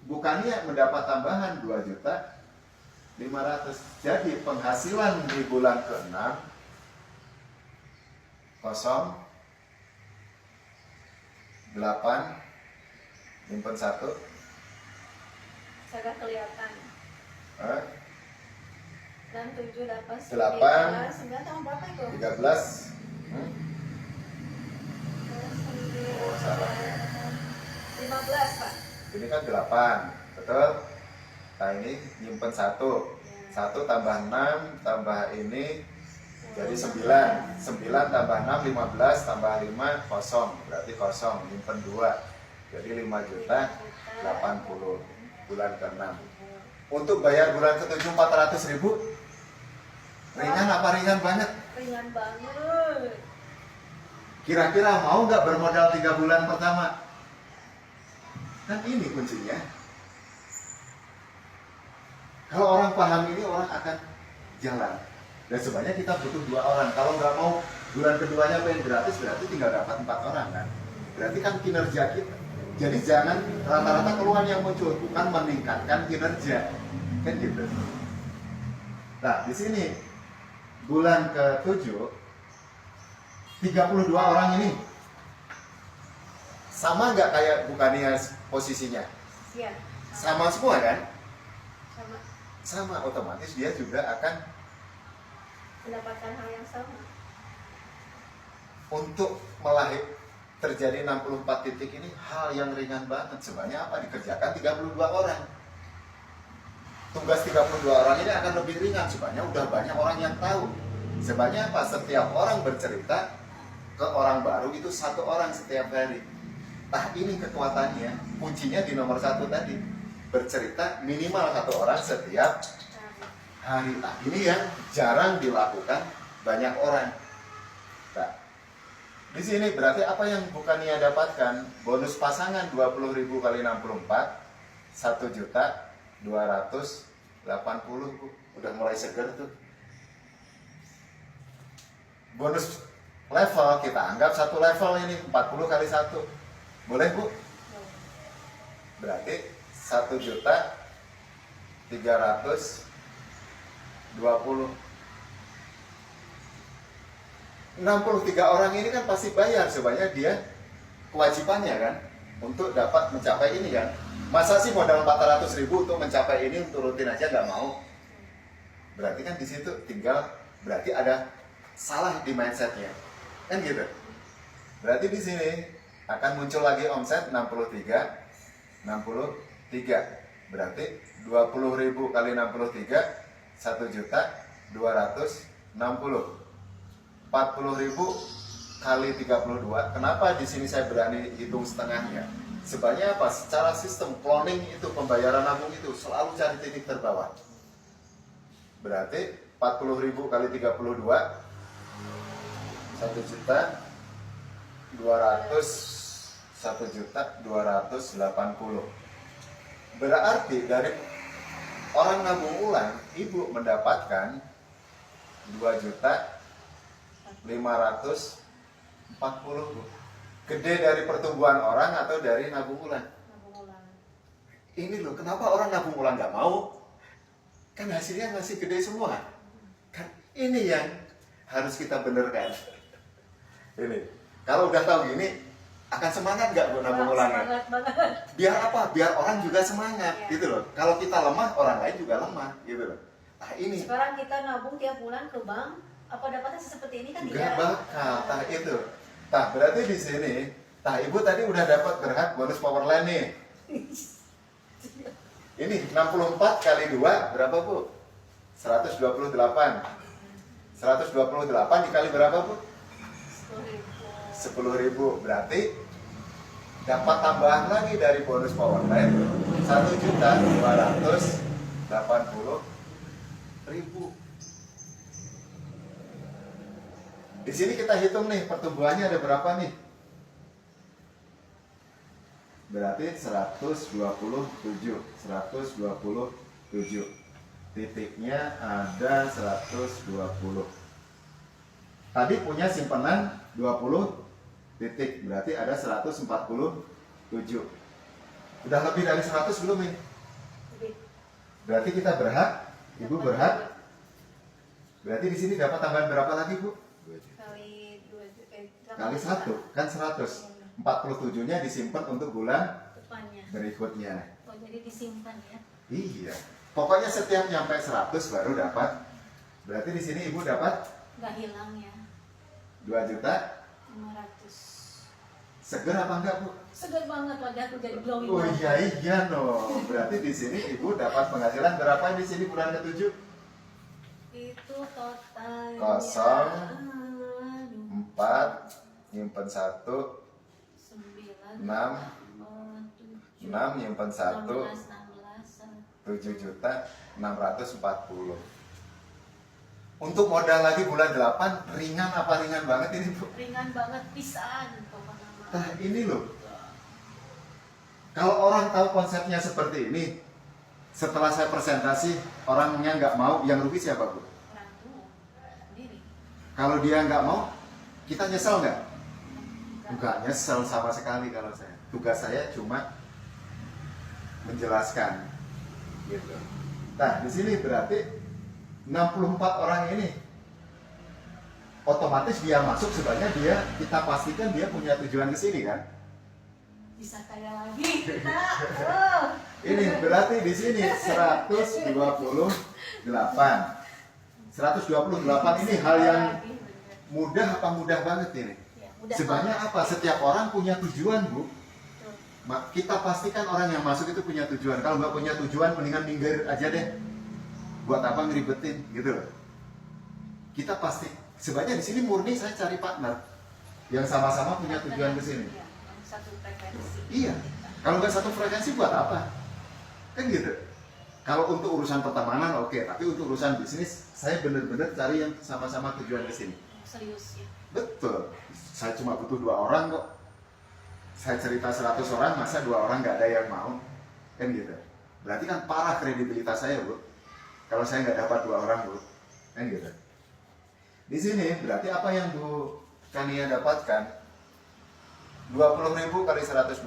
bukannya mendapat tambahan 2.500.000. Jadi penghasilan di bulan ke-6 kosong 8 nyimpen 1 Saya kelihatan. 6, 7, 8, 8, 9 tahun berapa itu? 13 Oh, salah. 15 Pak. Ini kan 8, betul? Nah, ini nyimpen 1 tambah 6 tambah ini jadi 9 tambah 6, 15 tambah 5 kosong, berarti kosong, nyimpen 2 jadi 5.080.000 bulan ke-6. Untuk bayar bulan ke-7 400.000 ringan apa ringan banget? Ringan banget. Kira-kira mau nggak bermodal 3 bulan pertama? Kan ini kuncinya. Kalau orang paham ini, orang akan jalan. Dan sebenarnya kita butuh 2 orang. Kalau nggak mau bulan keduanya pengen gratis, berarti tinggal dapat 4 orang kan. Berarti kan kinerja kita. Jadi jangan rata-rata keluhan yang muncul, bukan meningkatkan kinerja. Kan gitu. Nah, di sini bulan ke-7 32 orang ini sama nggak kayak bukannya posisinya? Iya. Sama semua kan? Sama. Sama, otomatis dia juga akan Mendapatkan hal yang sama. untuk terjadi 64 titik ini hal yang ringan banget. Sebenarnya apa? Dikerjakan 32 orang. Tugas 32 orang ini akan lebih ringan. Sebenarnya udah banyak orang yang tahu. Sebenarnya apa? Setiap orang bercerita ke orang baru itu 1 orang setiap hari. Nah, ini kekuatannya. Kuncinya di nomor 1 tadi. Bercerita minimal 1 orang setiap hari. Nah, ini yang jarang dilakukan banyak orang. Nah, di sini berarti apa yang bukannya dapatkan? Bonus pasangan 20.000 kali 64 1.280.000 Bu. Udah mulai seger tuh. Bonus level kita anggap 1 level ini 40 kali 1. Boleh Bu? Berarti 1.320.000. 63 orang ini kan pasti bayar, sebanyak dia kewajibannya kan untuk dapat mencapai ini kan. Masa sih modal 400.000 untuk mencapai ini, untuk rutin aja nggak mau? Berarti kan di situ tinggal, berarti ada salah di mindsetnya kan gitu. Berarti di sini akan muncul lagi omset 63. Berarti 20.000 kali 63 1.260.000. 40.000 kali 32. Kenapa di sini saya berani hitung setengahnya? Sebenarnya apa? Secara sistem cloning itu, pembayaran nabung itu selalu cari titik terbawah. berarti 40.000 kali 32 1.280.000. Berarti dari orang nabung ulang ibu mendapatkan 2.540.000. Gede dari pertumbuhan orang atau dari nabung ulang? Nabung ulang. Ini loh, kenapa orang nabung ulang nggak mau? Kan hasilnya masih gede semua. Kan ini yang harus kita benerkan. Ini, kalau udah tahu gini, akan semangat nggak buat nabung ulang? Semangat banget. Biar apa? Biar orang juga semangat, Iya. gitu loh. Kalau kita lemah, orang lain juga lemah, gitu loh. Nah ini Sekarang kita nabung tiap bulan ke bank, apa dapatnya seperti ini kan nggak bakal. Nah itu. Nah berarti di sini, nah ibu tadi udah dapat berhak bonus Powerline nih. Ini 64 kali 2 berapa bu? 128. 128 dikali berapa bu? 10.000. Berarti dapat tambahan lagi dari bonus Powerline 1.280.000. Di sini kita hitung nih pertumbuhannya ada berapa nih? Berarti 127. Titiknya ada 120. Tadi punya simpanan 20 titik, berarti ada 147. Udah lebih dari 100 belum nih? Berarti kita berhak, ibu berhak. Berarti di sini dapat tambahan berapa lagi bu? Kali 2 Kali 1 kan 100. 47-nya disimpan untuk bulan depannya. berikutnya. Oh, jadi disimpan ya. Iya. Pokoknya setiap nyampe 100 baru dapat. Berarti di sini ibu dapat Nggak hilang ya. 2.500.000. 500. Seger apa enggak bu? Segar banget wajahku jadi glowing. Oh banget. iya no. Berarti di sini ibu dapat penghasilan berapa di sini bulan ke-7? Itu totalnya. Kosong. Aduh, 4 nyimpen 1 9 6 6 nyimpen 1 7.640.000. Untuk modal lagi bulan 8 ringan apa ringan banget ini bu? ringan banget pisan pokoknya. Nah ini loh. Kalau orang tahu konsepnya seperti ini, setelah saya presentasi orangnya nggak mau, yang rugi siapa bu? Orang tua sendiri. Kalau dia nggak mau, kita nyesel nggak? Nggak nyesel sama sekali kalau saya. Tugas saya cuma menjelaskan, gitu. Nah di sini berarti 64 orang ini otomatis dia masuk sebenarnya kita pastikan dia punya tujuan ke sini kan? Bisa kaya lagi kita. Oh. Ini berarti di sini 128. 128 ini hal yang mudah apa mudah banget ini? Ya, mudah Sebenarnya banget. apa? Setiap orang punya tujuan, Bu. Betul. Kita pastikan orang yang masuk itu punya tujuan. Kalau nggak punya tujuan, mendingan minggir aja deh. Buat apa ngeribetin, gitu loh. Kita pasti, sebenarnya di sini murni saya cari partner yang sama-sama punya tujuan ke sini. Iya, yang satu frekuensi. Iya. Kalau nggak satu frekuensi buat apa? Kan gitu. Kalau untuk urusan pertemanan oke, tapi untuk urusan bisnis saya bener-bener cari yang sama-sama tujuan ke sini. Serius ya. Betul. Saya cuma butuh 2 orang kok. Saya cerita 100 orang, masa 2 orang nggak ada yang mau? Kan gitu. Berarti kan parah kredibilitas saya, Bu. Kalau saya nggak dapat 2 orang, Bu. Kan gitu. Di sini berarti apa yang Bu Kania dapatkan? 20.000 kali 128,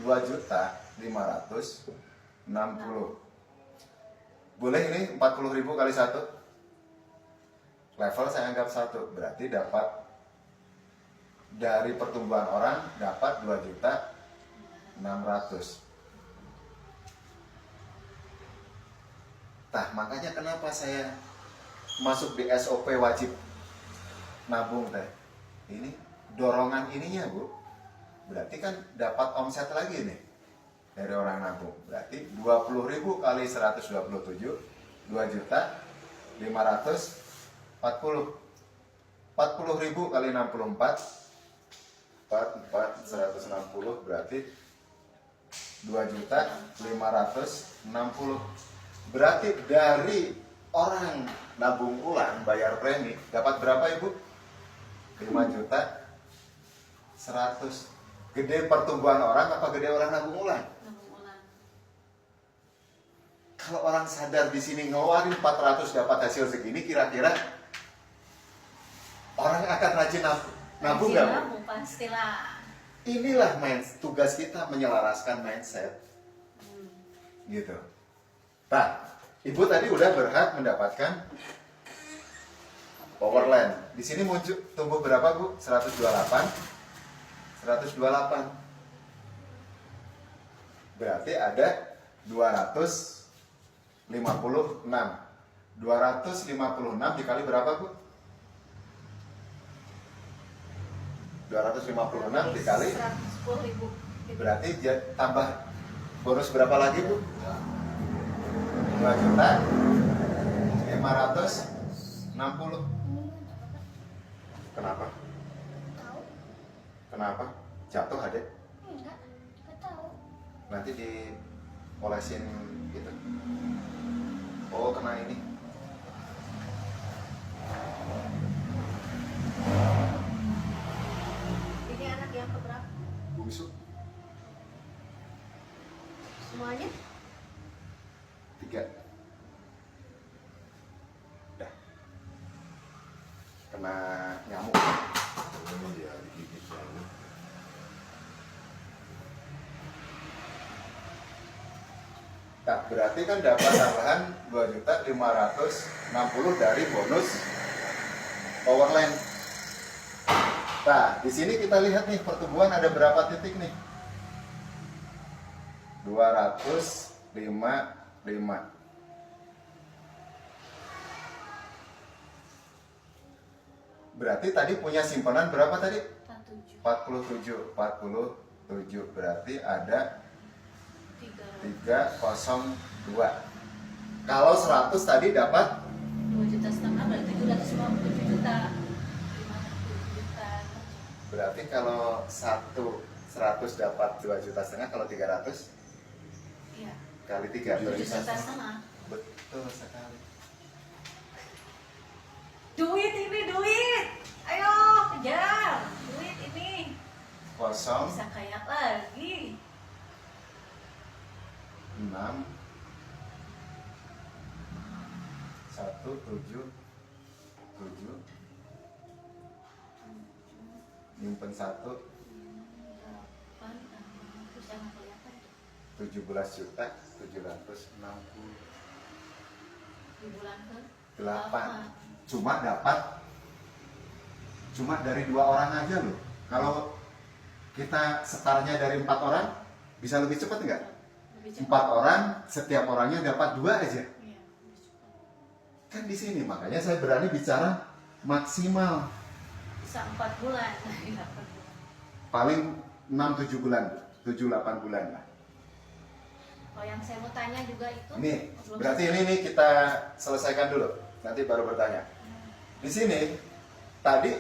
2.560.000. Boleh ini 40.000 kali 1? Level saya anggap 1, berarti dapat dari pertumbuhan orang dapat 2.600.000. Nah, makanya kenapa saya masuk di SOP wajib nabung teh. Ini dorongan ininya, Bu. Berarti kan dapat omset lagi nih dari orang nabung. Berarti 20.000 kali 127, 2.540.000. 40.000 kali 64, 160 berarti 2.560. Berarti dari orang nabung ulang bayar premi dapat berapa ibu? 5 juta 100. Gede pertumbuhan orang apa gede orang nabung ulang? Nabung ulang. Kalau orang sadar di sini ngeluarin 400 dapat hasil segini, kira-kira orang akan rajin nabung nggak? Nabung pastilah. Inilah tugas kita menyelaraskan mindset, gitu. Nah, ibu tadi udah berhak mendapatkan Powerland. Di sini muncul tumbuh berapa bu? 128. 128. Berarti ada 256. 256 dikali berapa bu? 256 dikali 110.000. berarti tambah bonus berapa lagi bu? 2 juta 560. Kenapa? Tahu? Kenapa? Jatuh adek? Enggak tahu. Nanti diolesin gitu. Oh kena ini. Ini anak yang keberapa? Bungsu Semuanya? 3. Dah. Kena nyamuk. Iya, digigit nyamuk. Nah, berarti kan dapat tambahan 2.560 dari bonus Powerland. Nah, di sini kita lihat nih pertumbuhan ada berapa titik nih? 255. Berarti tadi punya simpanan berapa tadi? 47. 47. Berarti ada 302. Kalau 100 tadi dapat 2,5 juta berarti 757 juta. 57 juta. berarti kalau 100 dapat 2,5 juta, kalau 300 Iya. kali 3 7 juta setengah. betul sekali. Duit ini duit. Ayo kejar. Duit ini. Kosong Bisa kaya lagi. 6 1 7 7 nyimpen 1 Terus yang kelihatan 17 juta 760 di bulan ke 8. Cuma dari 2 orang aja loh. Kalau kita setarnya dari 4 orang bisa lebih cepat nggak? Lebih 4 orang, setiap orangnya dapat 2 aja. Iya, lebih cepat. Kan di sini makanya saya berani bicara maksimal Bisa 4 bulan. Iya, 4 bulan. paling 6-7 bulan, 7-8 bulan lah. Oh, yang saya mau tanya juga itu. Ini belum berarti selesai. ini kita selesaikan dulu, nanti baru bertanya. Di sini tadi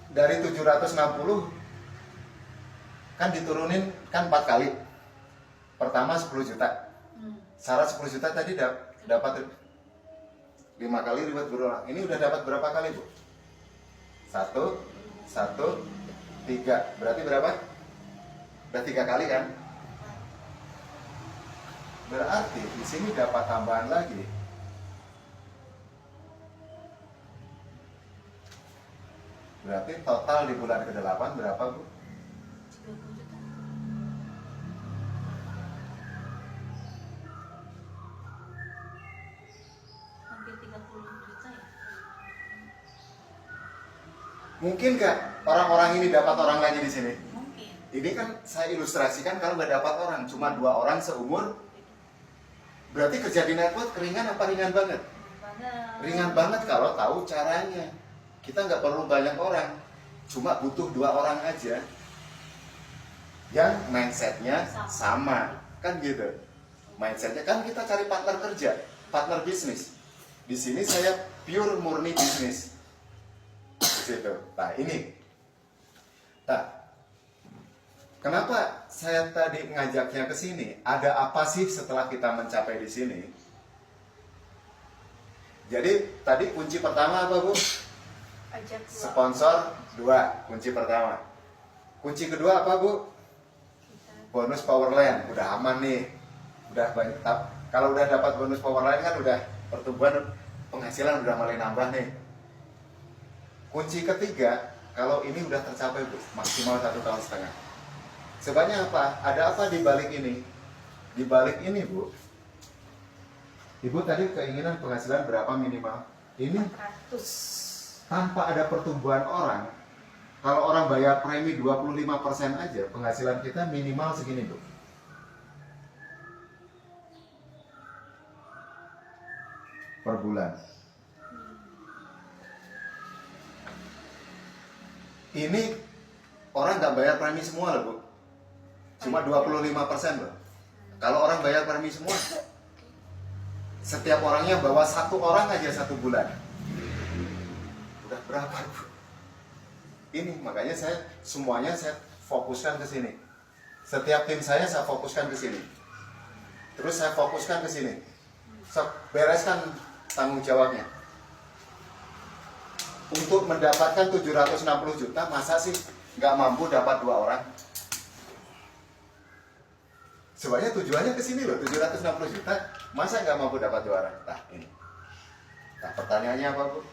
dari 760 kan diturunin kan 4 kali. Pertama 10 juta. Syarat 10 juta tadi dapat 5 kali riwayat berulang. Ini udah dapat berapa kali, Bu? 1 1 3. Berarti berapa? Udah 3 kali kan? Berarti di sini dapat tambahan lagi. Berarti total di bulan ke-8 berapa, Bu? 30 juta. Hampir 30 juta ya. Mungkin nggak orang-orang ini dapat orang lagi di sini? Mungkin. Ini kan saya ilustrasikan kalau nggak dapat orang, cuma 2 orang seumur. Berarti kerja di network ringan apa ringan banget? Ringan banget kalau tahu caranya. Kita nggak perlu banyak orang, cuma butuh 2 orang aja yang mindsetnya sama, kan gitu. Mindsetnya kan kita cari partner kerja, partner bisnis. Di sini saya pure murni bisnis. Di situ. Nah ini. Nah, kenapa saya tadi ngajaknya ke sini? Ada apa sih setelah kita mencapai di sini? Jadi tadi kunci pertama apa, Bu? Ajak dua. Sponsor 2, kunci pertama. Kunci kedua apa, Bu? Kita Bonus Powerline, udah aman nih. Udah banyak. Kalau udah dapat bonus Powerline kan udah pertumbuhan penghasilan udah mulai nambah nih. Kunci ketiga, kalau ini udah tercapai, Bu, maksimal 1,5 tahun. Sebenarnya apa? Ada apa di balik ini? Di balik ini, Bu, Ibu tadi keinginan penghasilan berapa minimal? Ini 400. tanpa ada pertumbuhan orang. Kalau orang bayar premi 25% aja, penghasilan kita minimal segini, Bu. Per bulan. Ini orang nggak bayar premi semua loh, Bu. Cuma 25% loh. Kalau orang bayar premi semua, setiap orangnya bawa 1 orang aja 1 bulan. Udah berapa, Bu? Ini makanya semuanya saya fokuskan ke sini. Setiap tim saya fokuskan ke sini. Terus saya fokuskan ke sini. Bereskan tanggung jawabnya. Untuk mendapatkan 760 juta, masa sih nggak mampu dapat 2 orang? Sebenarnya tujuannya ke sini loh, 760 juta, masa nggak mampu dapat 2 orang? Nah, ini. Nah, pertanyaannya apa, Bu?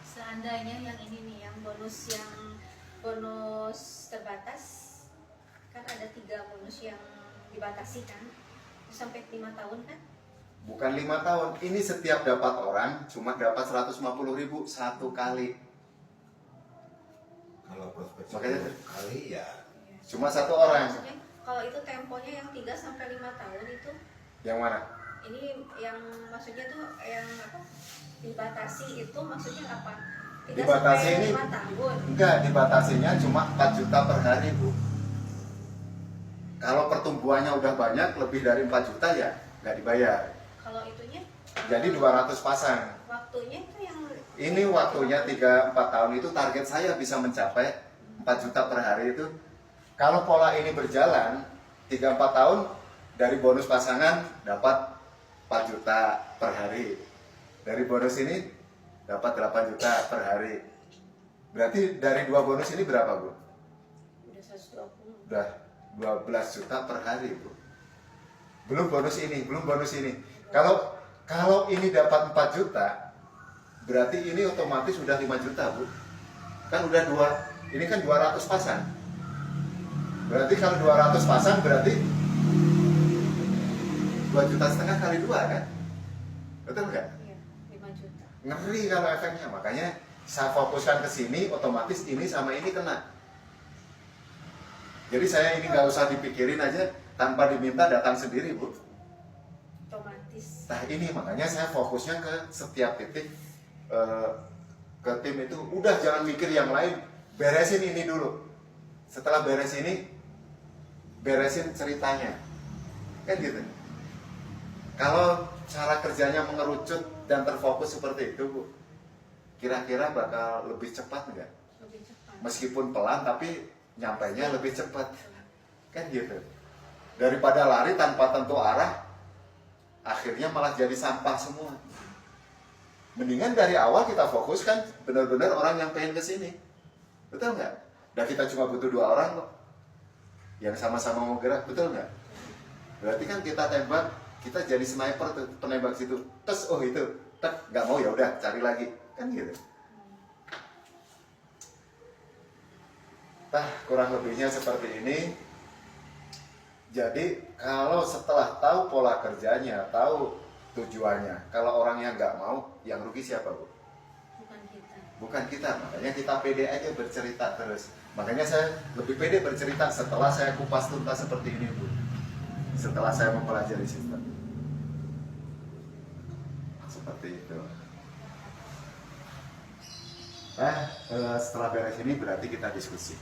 Seandainya yang ini nih, yang bonus terbatas, kan ada 3 bonus yang dibatasi kan, sampai 5 tahun kan? Bukan 5 tahun, ini setiap dapat orang cuma dapat 150.000 1 kali. Kalau prospek Makanya- 10 kali ya Cuma 1 orang. Maksudnya, kalau itu temponya yang 3 sampai 5 tahun itu, Yang mana? ini yang maksudnya tuh yang apa? Dibatasi itu maksudnya apa? 3 Dibatasi sampai ini 5 tahun. enggak, dibatasinya cuma 4 juta per hari, Bu. Kalau pertumbuhannya udah banyak, lebih dari 4 juta ya nggak dibayar. Kalau itunya Jadi 200 pasang. waktunya itu yang Ini waktunya 3-4 tahun itu target saya bisa mencapai 4 juta per hari itu. Kalau pola ini berjalan 3-4 tahun dari bonus pasangan dapat 4 juta per hari. Dari bonus ini dapat 8 juta per hari. Berarti dari 2 bonus ini berapa, Bu? udah 120. Udah 12 juta per hari, Bu. Belum bonus ini, belum bonus ini. Kalau ini dapat 4 juta, berarti ini otomatis udah 5 juta, Bu. Kan udah ini kan 200 pasang. Berarti kalau 200 pasang berarti 2,5 juta kali 2 kan? Betul nggak? Iya, 5 juta. Ngeri kalau efeknya. Makanya saya fokuskan ke sini, otomatis ini sama ini kena. Jadi saya ini nggak usah dipikirin aja, tanpa diminta datang sendiri, Bu. Otomatis. Nah ini makanya saya fokusnya ke setiap titik, ke tim itu. Udah jangan mikir yang lain, beresin ini dulu. Setelah beres ini, beresin ceritanya. Kan gitu. Kalau cara kerjanya mengerucut dan terfokus seperti itu, Bu, kira-kira bakal lebih cepat nggak? Lebih cepat. Meskipun pelan tapi nyampainya lebih cepat. Kan gitu. Daripada lari tanpa tentu arah, akhirnya malah jadi sampah semua. Mendingan dari awal kita fokuskan benar-benar orang yang pengen ke sini. Betul nggak? Dan kita cuma butuh 2 orang kok yang sama-sama mau gerak, betul nggak? Berarti kan kita tembak, kita jadi sniper tuh, penembak situ. Terus oh itu, nggak mau ya udah cari lagi, kan gitu. Nah, kurang lebihnya seperti ini. Jadi kalau setelah tahu pola kerjanya, tahu tujuannya, kalau orangnya nggak mau, yang rugi siapa, Bu? Bukan kita. Bukan kita, makanya kita pede aja bercerita terus. Makanya saya lebih pede bercerita setelah saya kupas tuntas seperti ini, Bu. Setelah saya mempelajari sistem. Seperti itu. Setelah beres ini berarti kita diskusi.